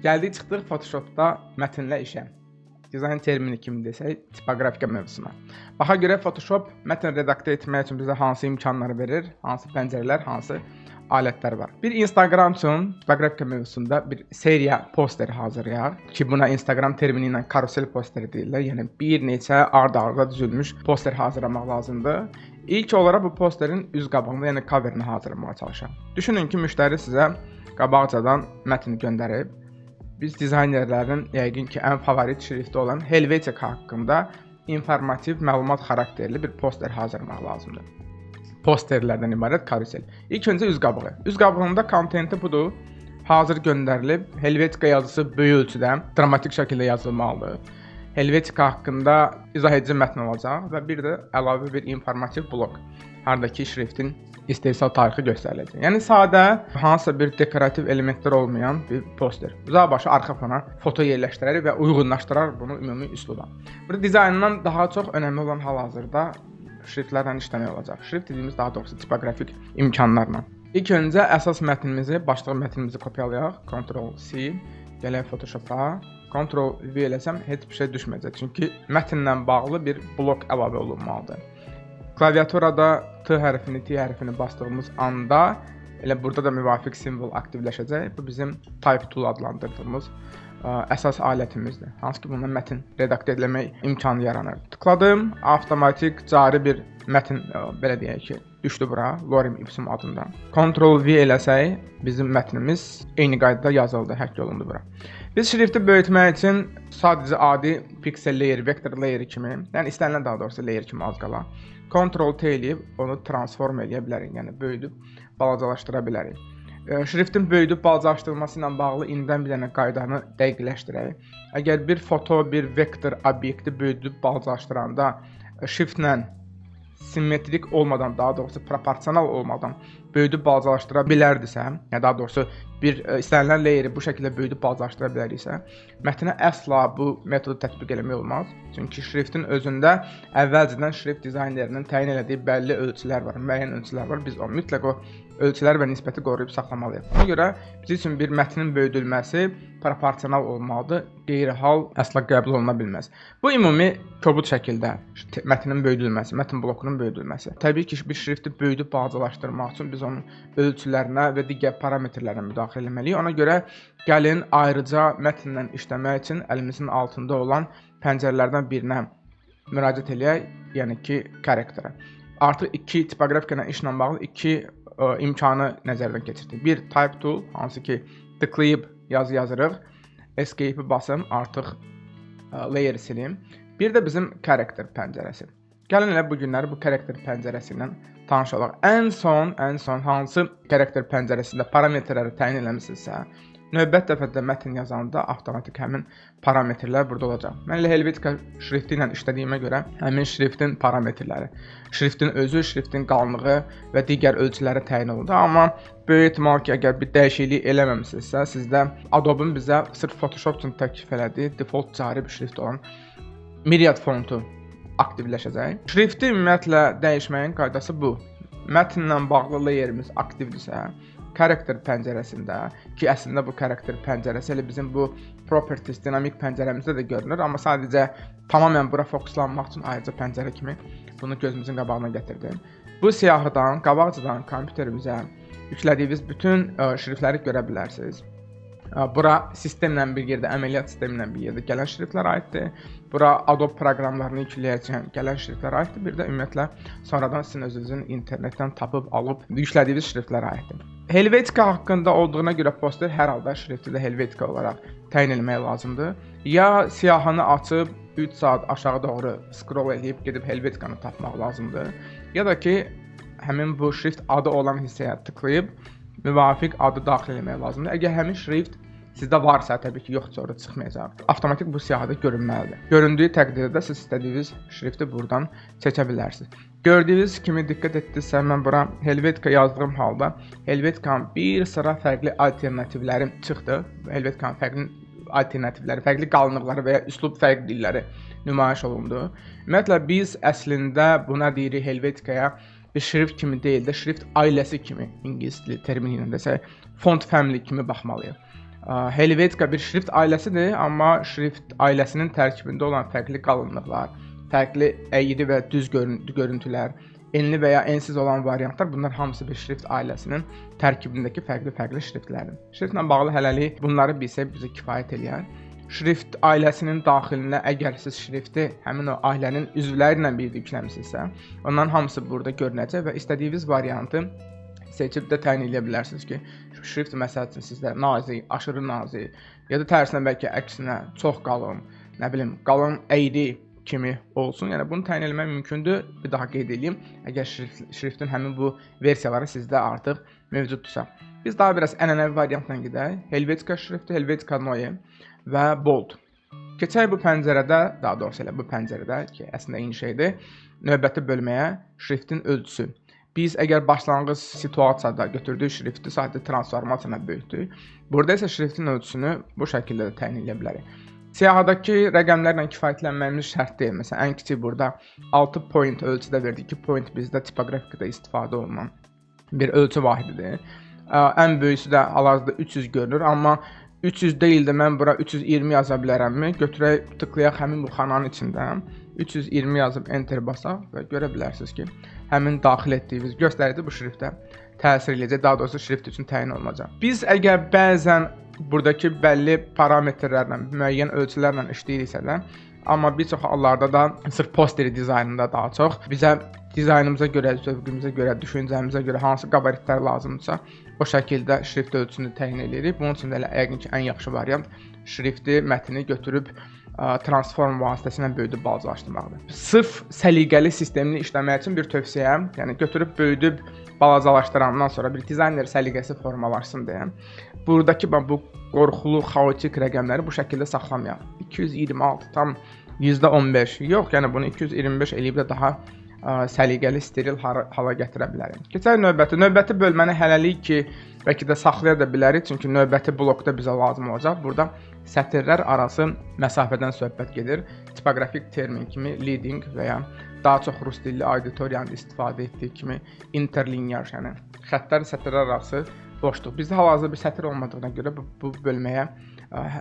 Gəldik çıxdıq Photoshopda mətnlə işə. Dizayn termini kimi desək, tipoqrafika mövzusuna. Baxa görə Photoshop mətn redaktə etmək üçün bizə hansı imkanları verir, hansı pəncərələr, hansı alətlər var. Bir Instagram üçün tipoqrafika mövzusunda bir seriya posteri hazırlayaq ki, buna Instagram termini ilə karusel posteri deyirlər. Yəni bir neçə ard-arda düzülmüş poster hazırlamaq lazımdır. İlk olaraq bu posterin üz qabağını, yəni coverini hazırlamağa çalışaq. Düşünün ki, müştəri sizə qabaqcadan mətn göndərib. Biz dizaynerlərin yəqin ki, ən favorit şrifti olan Helvetica haqqında informativ məlumat xarakterli bir poster hazırlamaq lazımdır. Posterlərdən ibarət karusel. İlk öncə üz qabağı. Üz qabağında kontenti budur. Hazır göndərilib. Helvetica yazısı böyük ölçüdə, dramatik şəkildə yazılmalıdır. Helvetica haqqında izah edici mətn olacaq və bir də əlavə bir informativ blok. Haradakı şriftin istehsal tarixi göstəriləcək. Yəni sadə, hansısa bir dekorativ elementlər olmayan bir poster. Uzaqbaşı arxa fona foto yerləşdirərək və uyğunlaşdıraraq bunu ümumi üsluba. Burada dizayndan daha çox önəmli olan hal-hazırda şriftlərlə işləmək olacaq. Şrift dediyimiz daha doğrusu tipoqrafik imkanlarla. İlk öncə əsas mətnimizi, başlıq mətnimizi kopyalayaq. Ctrl+C, gələk Photoshopa. Ctrl+V eləsəm heç bir şey düşməyəcək. Çünki mətnlə bağlı bir blok əlavə olunmalıdır. Klaviaturada T hərfini, T hərfini bastığımız anda elə burada da müvafiq simvol aktivləşəcək. Bu bizim Type Tool adlandırdığımız əsas alətimizdir. Hansı ki, bununla mətn redaktə etmək imkanı yaranır. Tıkladım, avtomatik cari bir mətn, belə deyək ki, düşdü bura, Lorem Ipsum adından. Ctrl+V eləsək, bizim mətnimiz eyni qaydada yazıldı, həkk olundu bura. Biz şrifti böyütmək üçün sadəcə adi pixel layer, vector layer kimi, yəni istənilən daha doğrusu layer kimi az qala, Ctrl+T eləyib onu transform eləyə bilərik, yəni böyüdüb balacalaşdıra bilərik. Şriftin böyüdüb balacalaşdırılması ilə bağlı indidən bir dənə qaydanı dəqiqləşdirək. Əgər bir foto, bir vektor obyekti böyüdüb balacalaşdıranda shiftlə simmetrik olmadan, daha doğrusu proporsional olmadan böyüdüb balacalaşdıra bilərdisə, yəni daha doğrusu bir istənilən layeri bu şəkildə böyüdüb balacalaşdıra biləriksə, mətnə əsla bu metodu tətbiq eləmək olmaz. Çünki şriftin özündə əvvəlcədən şrift dizaynerinin təyin elədiyi bəlli ölçülər var, müəyyən ölçülər var. Biz o mütləq o ölçülər və nisbəti qoruyub saxlamalıyıq. Ona görə biz üçün bir mətnin böyüdülməsi proporsional olmalıdır. Qeyri-hal əsla qəbul oluna bilməz. Bu ümumi kobud şəkildə mətnin böyüdülməsi, mətn blokunun böyüdülməsi. Təbii ki, bir şrifti böyüdüb balacalaşdırmaq üçün biz onun ölçülərinə və digər parametrlərinə müdaxilə etməliyik. Ona görə gəlin ayrıca mətnlə işləmək üçün əlimizin altında olan pəncərələrdən birinə müraciət eləyək, yəni ki, character-ə. Artıq iki tipoqrafika ilə işlə bağlı iki imkanı nəzərdən keçirdik. Bir Type Tool, hansı ki, tıklayıb yazı yazırıq. Escape-i basım, artıq layer silim. Bir də bizim character pəncərəsi. Gəlin elə bu günləri bu character pəncərəsi ilə tanış olaq. Ən son hansı character pəncərəsində parametrləri təyin eləmisinizsə, növbət dəfədə mətn yazanda avtomatik həmin parametrlər burada olacaq. Mən elə Helvetica şrifti ilə işlədiyimə görə həmin şriftin parametrləri, şriftin özü, şriftin qalınlığı və digər ölçüləri təyin olundu. Amma böyük ehtimal ki, əgər bir dəyişiklik eləməmisinizsə, sizdə Adobe-un bizə sırf Photoshop üçün təklif elədiyi default cari bir şrift olan Myriad fontu aktivləşəcək. Şrifti ümumiyyətlə dəyişməyin qaydası bu. Mətnlə bağlı layerimiz aktivdirsə, character pəncərəsində ki, əslində bu character pəncərəsi elə bizim bu properties dinamik pəncərəmizdə də görünür, amma sadəcə tamamilə bura fokuslanmaq üçün ayrıca pəncərə kimi bunu gözümüzün qabağına gətirdim. Bu siyahıdan, qabaqcadan kompüterimizə yüklədiyiniz bütün şriftləri görə bilərsiniz. Bura sistemlə bir yerdə, əməliyyat sistemi ilə bir yerdə gələn şriftlər aiddir. Bura Adobe proqramlarını yükləyərkən gələn şriftlər aiddir. Bir də ümumiyyətlə sonradan sizin özünüzün internetdən tapıb alıb yüklədiyiniz şriftlər aiddir. Helvetica haqqında olduğuna görə poster hər halda şrifti də Helvetica olaraq təyin etmək lazımdır. Ya siyahını açıb 3 saat aşağı doğru scroll edib gedib Helvetica-nı tapmaq lazımdır. Ya da ki, həmin bu şrift adı olan hissəyə tıklayıb müvafiq adı daxil etmək lazımdır. Əgər həmin şrift sizdə varsa, təbii ki, yoxsa orada çıxmayacaq. Avtomatik bu siyahıda görünməlidir. Göründüyü təqdirdə siz istədiyiniz şrifti buradan seçə bilərsiniz. Gördüyünüz kimi diqqət etdinizsə, mən bura Helvetica yazdığım halda Helvetica-nın bir sıra fərqli alternativləri çıxdı. Helvetica-nın fərqli alternativləri, fərqli qalınlıqları və ya üslub fərqlilikləri nümayiş olundu. Ümumiyyətlə, biz əslində buna deyirik Helvetica-ya bir şrift kimi deyil də, şrift ailəsi kimi, ingilis dili termini ilə desək, font family kimi baxmalıyıq. Helvetica bir şrift ailəsidir, amma şrift ailəsinin tərkibində olan fərqli qalınlıqlar, fərqli əyri və düz görüntülər, enli və ya ensiz olan variantlar, bunlar hamısı bir şrift ailəsinin tərkibindəki fərqli şriftlərdir. Şriftlə bağlı hələlik bunları bilsək bizə kifayət eləyər. Şrift ailəsinin daxilinə əgər siz şrifti həmin o ailənin üzvləri ilə birlikdə yükləmisinizsə, onların hamısı burada görünəcək və istədiyiniz variantı seçib də təyin edə bilərsiniz ki, şrift məsəl üçün sizdə nazik, aşırı nazik, ya da tərsinə bəlkə əksinə çox qalın, nə bilim, qalın əyri kimi olsun. Yəni bunu təyin etmək mümkündür. Bir daha qeyd edeyim, əgər şriftin həmin bu versiyaları sizdə artıq mövcuddursa. Biz daha biraz ənənəvi variantla gedək. Helvetica şrifti, Helvetica Neue və Bold. Keçək bu pəncərədə, daha doğrusu elə bu pəncərədə ki, əslində eyni şeydir, növbəti bölməyə şriftin ölçüsü. Biz əgər başlanğıc situasiyada götürdüyük şrifti sadəcə transformasiyayla böyütdük. Burada isə şriftin ölçüsünü bu şəkildə də təyin edə bilərik. Siyahıdakı rəqəmlərlə kifayətlənməyimiz şərt deyil. Məsələn, ən kiçik burada 6 point ölçüdə verdik. 2 point bizdə tipoqrafikada istifadə olunan bir ölçü vahididir. Ən böyüsü də hal-hazırda 300 görünür, amma 300 deyil də mən bura 320 yaza bilərəmmi? Götürək, tıklayaq həmin bu xananın içində. 320 yazıb enter basaq və görə bilərsiniz ki, həmin daxil etdiyimiz göstərici bu şriftə təsir edəcək, daha doğrusu şrift üçün təyin olunacaq. Biz əgər bəzən buradakı bəlli parametrlərlə, müəyyən ölçülərlə işləyiriksə də, amma bir çox hallarda da sırf posteri dizaynında daha çox bizə dizaynımıza görə, zövqümüzə görə, düşüncəmizə görə hansı qabaritlər lazımdırsa, o şəkildə şrift ölçüsünü təyin edirik. Bunun üçün də yəqin ki, ən yaxşı variant şrifti, mətni götürüb transform vasitəsilə böyüdüb balacalaşdırmaqdır. Sırf səliqəli sistemini işləmək üçün bir tövsiyəm, yəni götürüb böyüdüb balacalaşdırandan sonra bir dizayner səliqəsi formalaşsın deyə. Buradakı bu qorxulu, xaotik rəqəmləri bu şəkildə saxlamayaq. 226 tam %15. Yox, yəni bunu 225 eləyib də daha səliqəli, steril hala gətirə bilərik. Keçək növbəti. Növbəti bölməni hələlik ki, bəlkə də saxlaya da bilərik, çünki növbəti blokda bizə lazım olacaq. Burada sətirlər arası məsafədən söhbət gedir. Tipoqrafik termin kimi leading və ya daha çox rus dilli auditoriyanın istifadə etdiyi kimi interlinear, yəni xəttlər sətirlər arası boşluq. Bizdə hal-hazırda bir sətir olmadığına görə bu bölməyə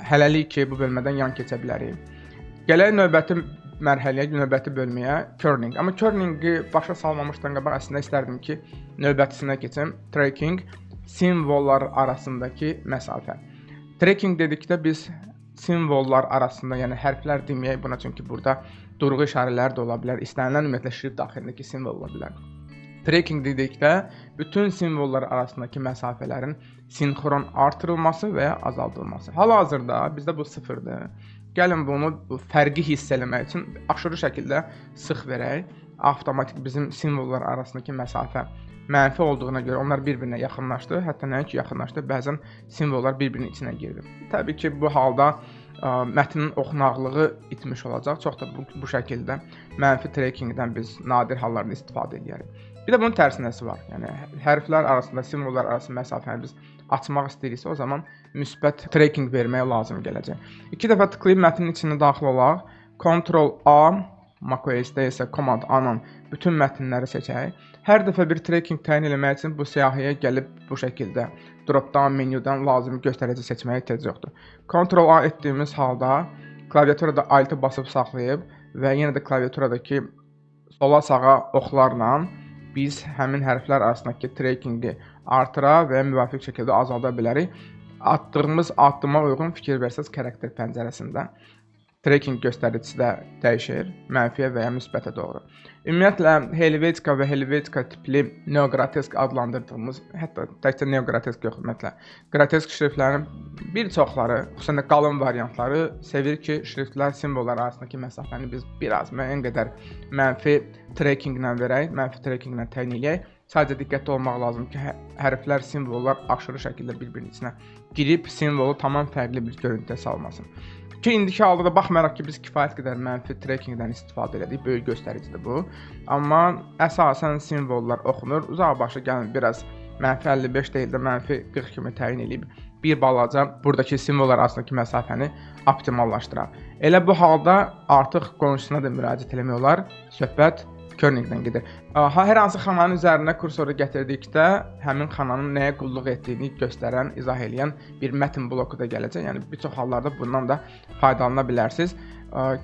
hələlik ki, bu bölmədən yan keçə bilərik. Gələk növbəti mərhələyə, növbəti bölməyə kerning. Amma kerningi başa salmamışdan qabaq əslində istərdim ki, növbətisinə keçim. Tracking, simvollar arasındakı məsafə. Tracking dedikdə biz simvollar arasında, yəni hərflər deməyək buna, çünki burada durğu işarələri də ola bilər, istənilən ümumiyyətlə şrift daxilindəki simvol ola bilər. Tracking dedikdə bütün simvollar arasındakı məsafələrin sinxron artırılması və ya azaldılması. Hal-hazırda bizdə bu sıfırdır. Gəlin bunu fərqi hiss eləmək üçün aşırı şəkildə sıx verək. Avtomatik bizim simvollar arasındakı məsafə mənfi olduğuna görə onlar bir-birinə yaxınlaşdı. Hətta nəinki yaxınlaşdı, bəzən simvollar bir-birinin içinə girdi. Təbii ki, bu halda mətnin oxunaqlığı itmiş olacaq. Çox da bu şəkildə mənfi trackingdən biz nadir hallarda istifadə edirik. Bir də bunun tərsinəsi var. Yəni hərflər arasında, simvollar arasında məsafəni biz açmaq istəyiriksə, o zaman müsbət tracking vermək lazım gələcək. 2 dəfə tıklayıb mətnin içinə daxil olaq. Ctrl-A, macOS-də isə Command-A-la bütün mətnləri seçək. Hər dəfə bir tracking təyin etmək üçün bu siyahıya gəlib bu şəkildə drop-down menyudan lazımi göstərici seçməyə ehtiyac yoxdur. Ctrl-A etdiyimiz halda klaviaturada Alt-ı basıb saxlayıb və yenə də klaviaturadakı sola-sağa oxlarla biz həmin hərflər arasındakı trackingi artıra və müvafiq şəkildə azalda bilərik. Atdığımız addıma uyğun fikir versəz karakter pəncərəsində tracking göstəricisi də dəyişir, mənfiyə və ya müsbətə doğru. Ümumiyyətlə, Helvetica və Helvetica tipli neoqrotesk adlandırdığımız, hətta təkcə neoqrotesk yox, ümumiyyətlə, qrotesk şriftlərin bir çoxları, xüsusən də qalın variantları sevir ki, şriftlər, simvollar arasındakı məsafəni biz biraz müəyyən qədər mənfi trackinglə verək, mənfi trackinglə təyin edək. Sadəcə diqqətli olmaq lazım ki, hərflər, simvollar aşırı şəkildə bir-birinin içinə girib simvolu tamam fərqli bir görüntüyə salmasın. Ki, indiki halda da baxmayaraq ki, biz kifayət qədər mənfi trackingdən istifadə elədik, böyük göstəricidir bu. Amma əsasən simvollar oxunur. Uzaq başı gəlin biraz mənfi 55 deyil də mənfi 40 kimi təyin edib bir balaca buradakı simvollar arasındakı məsafəni optimallaşdıraq. Elə bu halda artıq qonşusuna da müraciət eləmək olar. Söhbət Kerningdən gedir. Hər hansı xananın üzərinə kursoru gətirdikdə həmin xananın nəyə qulluq etdiyini göstərən, izah edən bir mətn bloku da gələcək. Yəni bir çox hallarda bundan da faydalana bilərsiniz.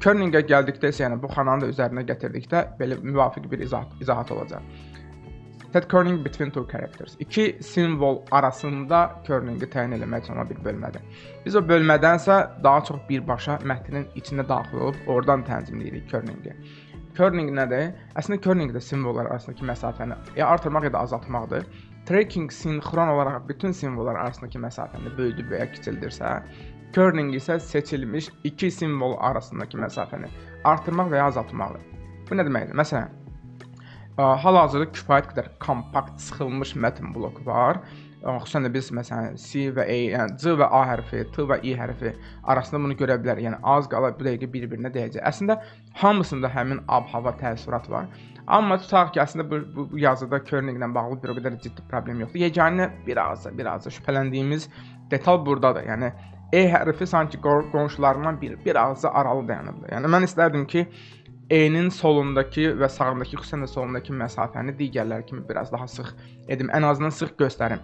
Kerningə gəldikdə isə, yəni bu xananı da üzərinə gətirdikdə belə müvafiq bir izahat olacaq. Set kerning between two characters. İki simvol arasında kerningi təyin etmək üçün olan bir bölmədir. Biz o bölmədənsə daha çox birbaşa mətnin içinə daxil olub oradan tənzimləyirik kerningi. Kerning nədir? Əslində kerning də simvollar arasındakı məsafəni ya artırmaq ya da azaltmaqdır. Tracking sinxron olaraq bütün simvollar arasındakı məsafəni böyüdür və ya kiçildirsə, kerning isə seçilmiş iki simvol arasındakı məsafəni artırmaq və ya azaltmaqdır. Bu nə deməkdir? Məsələn, hal-hazırda kifayət qədər kompakt sıxılmış mətn bloku var. Xüsusən də biz məsələn C və E, yəni C və A hərfi, T və I hərfi arasında bunu görə bilərik. Yəni az qala bu dəqiqə bir-birinə dəyəcək. Əslində hamısında həmin ab-hava təəssürat var. Amma tutaq ki, əslində bu yazıda kerninglə bağlı bir o qədər ciddi problem yoxdur. Yeganə biraz da şübhələndiyimiz detal burdadır. Yəni E hərfi sanki qonşularından biraz da aralı dayanıbdır. Yəni mən istərdim ki, E-nin solundakı və sağındakı, xüsusən də solundakı məsafəni digərləri kimi biraz daha sıx edim. Ən azından sıx göstərim.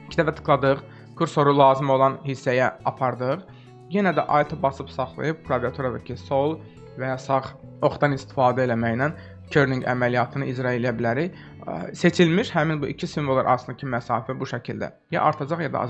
2 dəfə tıkladıq, kursoru lazım olan hissəyə apardıq. Yenə də Alt-ı basıb saxlayıb klaviaturadakı sol və ya sağ oxdan istifadə eləməklə kerning əməliyyatını icra edə bilərik. Seçilmiş həmin bu iki simvollar arasındakı məsafə bu şəkildə ya artacaq ya da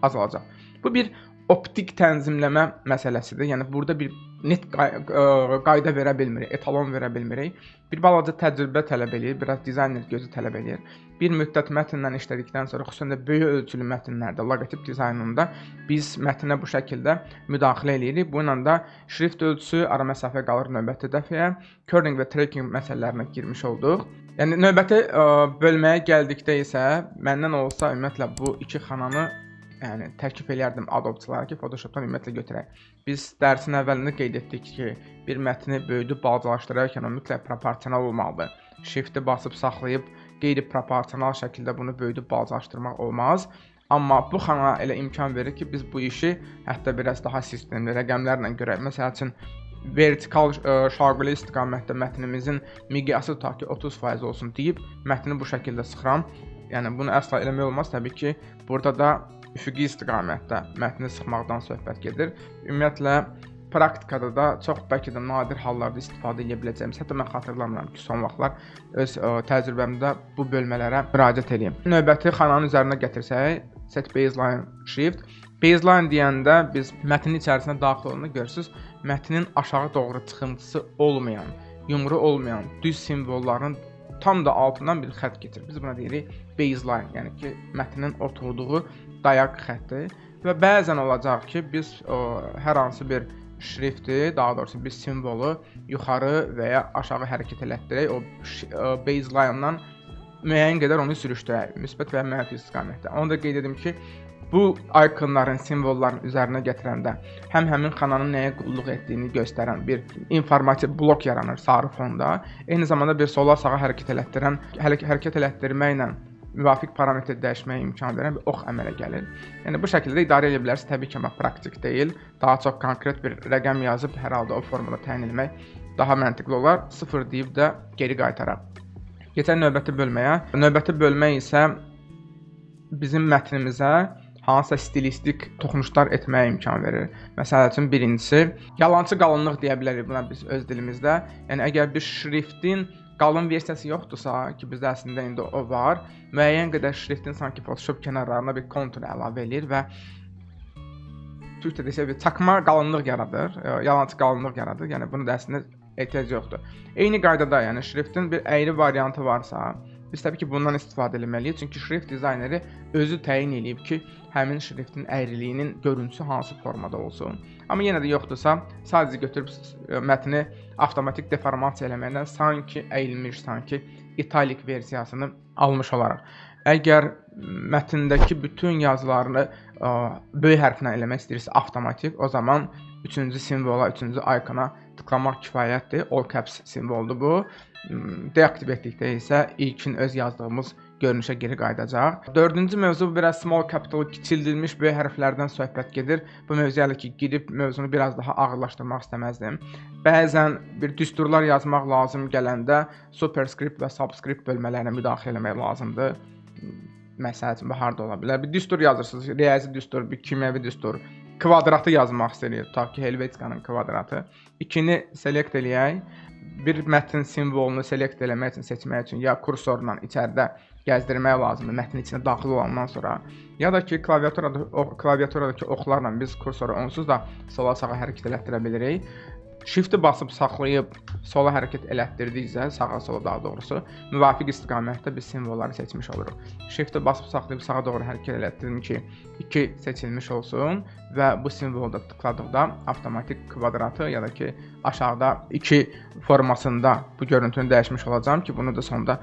azalacaq. Bu bir optik tənzimləmə məsələsidir. Yəni burada bir net qayda verə bilmirik, etalon verə bilmirik. Bir balaca təcrübə tələb eləyir, biraz dizayner gözü tələb eləyir. Bir müddət mətnlə işlədikdən sonra, xüsusən də böyük ölçülü mətnlərdə, loqotip dizaynında biz mətnə bu şəkildə müdaxilə eləyirik. Bununla da şrift ölçüsü, ara məsafə qalır növbəti dəfəyə. Kerning və tracking məsələlərinə girmiş olduq. Yəni növbəti bölməyə gəldikdə isə məndən olsa ümumiyyətlə bu iki xananı təklif eləyərdim adobçulara ki, Photoshopdan ümumiyyətlə götürək. Biz dərsin əvvəlində qeyd etdik ki, bir mətni böyüdüb balacalaşdırarkən o mütləq proporsional olmalıdır. Shift-i basıb saxlayıb qeyri-proporsional şəkildə bunu böyüdüb balacalaşdırmaq olmaz. Amma bu xana elə imkan verir ki, biz bu işi hətta biraz daha sistemli rəqəmlərlə görək. Məsəl üçün, vertikal şaquli istiqamətdə mətnimizin miqyası tutaq ki, 30% olsun deyib mətni bu şəkildə sıxıram. Yəni bunu əsla eləmək olmaz. Təbii ki, burada da üfüqi istiqamətdə mətni sıxmaqdan söhbət gedir. Ümumiyyətlə, praktikada da çox bəlkə də nadir hallarda istifadə edə biləcəyimiz, hətta mən xatırlamıram ki, son vaxtlar öz təcrübəmdə bu bölmələrə müraciət edeyim. Növbəti xananın üzərinə gətirsək, set baseline shift. Baseline deyəndə biz mətnin içərisinə daxil olanda görürsünüz, mətnin aşağı doğru çıxıntısı olmayan, yumru olmayan düz simvolların tam da altından bir xətt keçir. Biz buna deyirik baseline, yəni ki, mətnin oturduğu dayaq xətti və bəzən olacaq ki, biz hər hansı bir şrifti, daha doğrusu bir simvolu yuxarı və ya aşağı hərəkət elətdirək, o baseline-dan müəyyən qədər onu sürüşdürək, müsbət və ya mənfi istiqamətdə. Onu da qeyd edim ki, bu ikonların, simvolların üzərinə gətirəndə həm həmin xananın nəyə qulluq etdiyini göstərən bir informativ blok yaranır sarı fonda. Eyni zamanda bir sola sağa hərəkət elətdirməklə müvafiq parametr dəyişməyə imkan verən bir ox əmələ gəlir. Yəni bu şəkildə idarə edə bilərsiniz. Təbii ki, amma praktik deyil. Daha çox konkret bir rəqəm yazıb hər halda o formada təyin etmək daha məntiqli olar. 0 deyib də geri qaytaraq. Keçək növbəti bölməyə. Növbəti bölmə isə bizim mətnimizə hansısa stilistik toxunuşlar etməyə imkan verir. Məsəl üçün birincisi, yalançı qalınlıq deyə bilərik buna biz öz dilimizdə. Yəni əgər bir şriftin qalın versiyası yoxdursa, ki bizdə əslində indi o var, müəyyən qədər şriftin sanki Photoshop kənarlarına bir kontur əlavə edir və türkçədə isə bir çakma qalınlıq yaradır, yalançı qalınlıq yaradır. Yəni bunu da əslində ehtiyac yoxdur. Eyni qaydada, yəni şriftin bir əyri variantı varsa, biz təbii ki, bundan istifadə etməliyik. Çünki şrift dizayneri özü təyin edib ki, həmin şriftin əyriliyinin görüntüsü hansı formada olsun. Amma yenə də yoxdursa, sadəcə götürüb mətni avtomatik deformasiya eləməklə sanki əyilmiş, sanki italik versiyasını almış olaraq. Əgər mətndəki bütün yazılarını böyük hərflə eləmək istəyirsə avtomatik, o zaman 3-cü simvola, 3-cü ikona tıklamaq kifayətdir. All caps simvoldur bu. Deaktiv etdikdə isə ilkin öz yazdığımız görünüşə geri qayıdacaq. Dördüncü mövzu biraz small capital, kiçildilmiş böyük hərflərdən söhbət gedir. Bu mövzuya hələ ki girib mövzunu biraz daha ağırlaşdırmaq istəməzdim. Bəzən bir düsturlar yazmaq lazım gələndə superscript və subscript bölmələrinə müdaxilə etmək lazımdır. Məsəl üçün bu harda ola bilər? Bir düstur yazırsınız, riyazi düstur, bir kimyəvi düstur, kvadratı yazmaq istəyirik, tutaq ki, Helvetikanın kvadratı. İkini select eləyək. Bir mətn simvolunu select eləmək üçün, seçmək üçün ya kursorla içəridə gəzdirmək lazımdır mətnin içinə daxil olandan sonra. Ya da ki, klaviaturadakı oxlarla biz kursoru onsuz da sola-sağa hərəkət elətdirə bilirik. Shift-i basıb saxlayıb sola hərəkət elətdirdikcə, sağa-sola daha doğrusu, müvafiq istiqamətdə biz simvolları seçmiş oluruq. Shift-i basıb saxlayıb sağa doğru hərəkət elətdirdim ki, 2 seçilmiş olsun və bu simvolda tıkladıqda avtomatik kvadratı ya da ki, aşağıda 2 formasında bu görüntünü dəyişmiş olacağam ki, bunu da sonda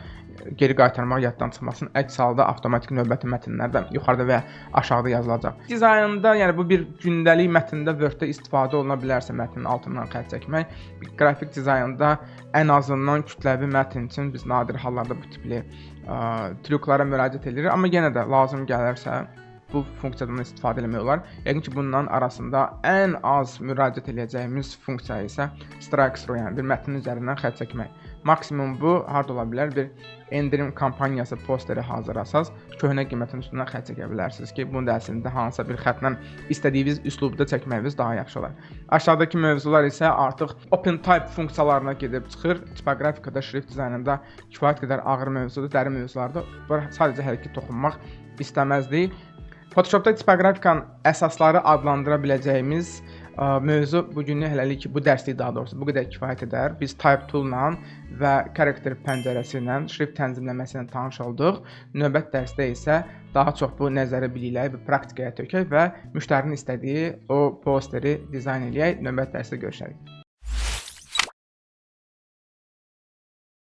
geri qaytarmaq yaddan çıxmasın. Əks halda avtomatik növbəti mətnlərdə yuxarıda və aşağıda yazılacaq. Dizaynında, yəni bu bir gündəlik mətndə Word-də istifadə oluna bilərsə mətnin altından xətt çəkmək. Bir qrafik dizaynında ən azından kütləvi mətn üçün biz nadir hallarda bu tipli trüklara müraciət edirik. Amma yenə də lazım gəlirsə bu funksiyadan istifadə etmək olar. Yəqin ki, bunların arasında ən az müraciət edəcəyimiz funksiya isə strike through, yəni bir mətnin üzərindən xətt çəkmək. Maksimum bu harda ola bilər? Bir endirim kampaniyası posteri hazırlasaz, köhnə qiymətin üstündən xətt çəkə bilərsiniz ki, bunu da əslində hansısa bir xəttlə istədiyiniz üslubda çəkməyiniz daha yaxşı olar. Aşağıdakı mövzular isə artıq open type funksiyalarına gedib çıxır. Tipografikada, şrift dizaynında kifayət qədər ağır mövzudur, dərin mövzulardır. Bura sadəcə hələ ki toxunmaq istəməzdik. Photoshopda tipografikanın əsasları adlandıra biləcəyimiz mövzu bugünlük hələlik bu dərslik daha doğrusu bu qədər kifayət edər. Biz Type Tool-la və Character pəncərəsi ilə şrift tənzimləməsi ilə tanış olduq. Növbət dərsdə isə daha çox bu nəzəri bilikləri və praktikaya tökək və müştərinin istədiyi o posteri dizayn edək. Növbət dərsdə görüşərik.